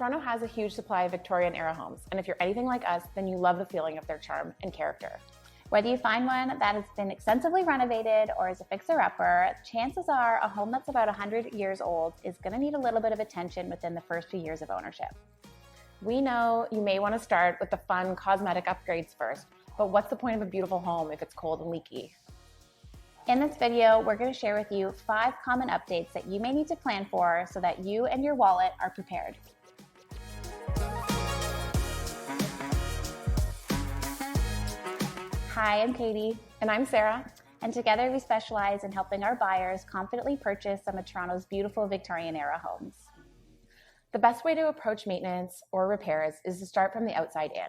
Toronto has a huge supply of Victorian era homes, and if you're anything like us, then you love the feeling of their charm and character. Whether you find one that has been extensively renovated or is a fixer-upper, chances are a home that's about 100 years old is going to need a little bit of attention within the first few years of ownership. We know you may want to start with the fun cosmetic upgrades first, but what's the point of a beautiful home if it's cold and leaky? In this video, we're going to share with you 5 common updates that you may need to plan for so that you and your wallet are prepared. Hi, I'm Katie. And I'm Sarah. And together we specialize in helping our buyers confidently purchase some of Toronto's beautiful Victorian era homes. The best way to approach maintenance or repairs is to start from the outside in.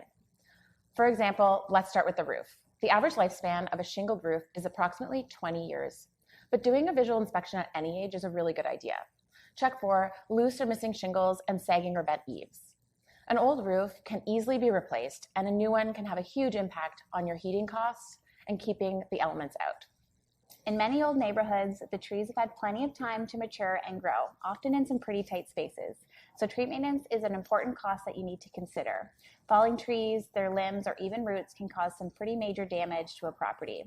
For example, let's start with the roof. The average lifespan of a shingled roof is approximately 20 years, but doing a visual inspection at any age is a really good idea. Check for loose or missing shingles and sagging or bent eaves. An old roof can easily be replaced, and a new one can have a huge impact on your heating costs and keeping the elements out. In many old neighborhoods, the trees have had plenty of time to mature and grow, often in some pretty tight spaces. So tree maintenance is an important cost that you need to consider. Falling trees, their limbs, or even roots can cause some pretty major damage to a property.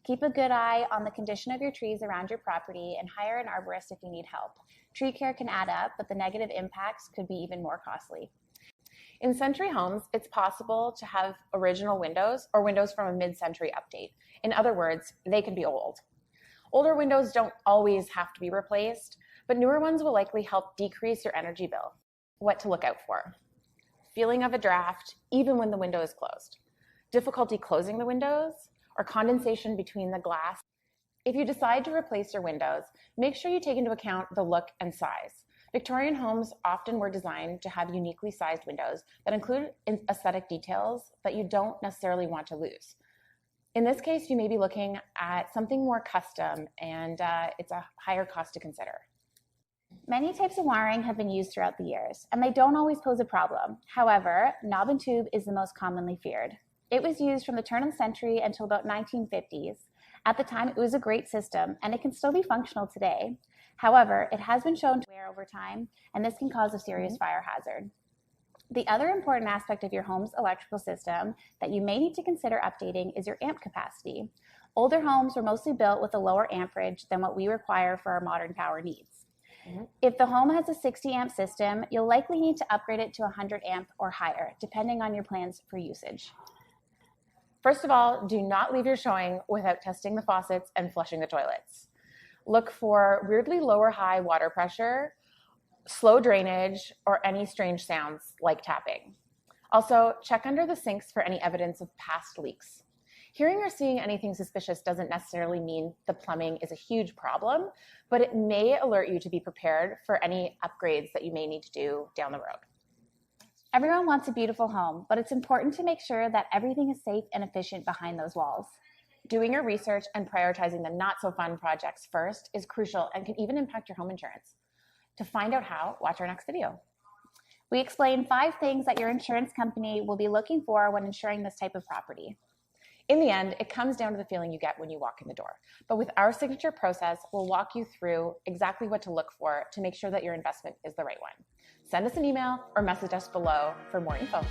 Keep a good eye on the condition of your trees around your property and hire an arborist if you need help. Tree care can add up, but the negative impacts could be even more costly. In century homes, it's possible to have original windows or windows from a mid-century update. In other words, they can be old. Older windows don't always have to be replaced, but newer ones will likely help decrease your energy bill. What to look out for? Feeling of a draft, even when the window is closed. Difficulty closing the windows, or condensation between the glass. If you decide to replace your windows, make sure you take into account the look and size. Victorian homes often were designed to have uniquely sized windows that include aesthetic details that you don't necessarily want to lose. In this case, you may be looking at something more custom, and it's a higher cost to consider. Many types of wiring have been used throughout the years, and they don't always pose a problem. However, knob and tube is the most commonly feared. It was used from the turn of the century until about 1950s. At the time, it was a great system, and it can still be functional today. However, it has been shown to wear over time, and this can cause a serious fire hazard. The other important aspect of your home's electrical system that you may need to consider updating is your amp capacity. Older homes were mostly built with a lower amperage than what we require for our modern power needs. If the home has a 60 amp system, you'll likely need to upgrade it to 100 amp or higher, depending on your plans for usage. First of all, do not leave your showing without testing the faucets and flushing the toilets. Look for weirdly low or high water pressure, slow drainage, or any strange sounds like tapping. Also, check under the sinks for any evidence of past leaks. Hearing or seeing anything suspicious doesn't necessarily mean the plumbing is a huge problem, but it may alert you to be prepared for any upgrades that you may need to do down the road. Everyone wants a beautiful home, but it's important to make sure that everything is safe and efficient behind those walls. Doing your research and prioritizing the not-so-fun projects first is crucial and can even impact your home insurance. To find out how, watch our next video. We explain 5 things that your insurance company will be looking for when insuring this type of property. In the end, it comes down to the feeling you get when you walk in the door. But with our signature process, we'll walk you through exactly what to look for to make sure that your investment is the right one. Send us an email or message us below for more info.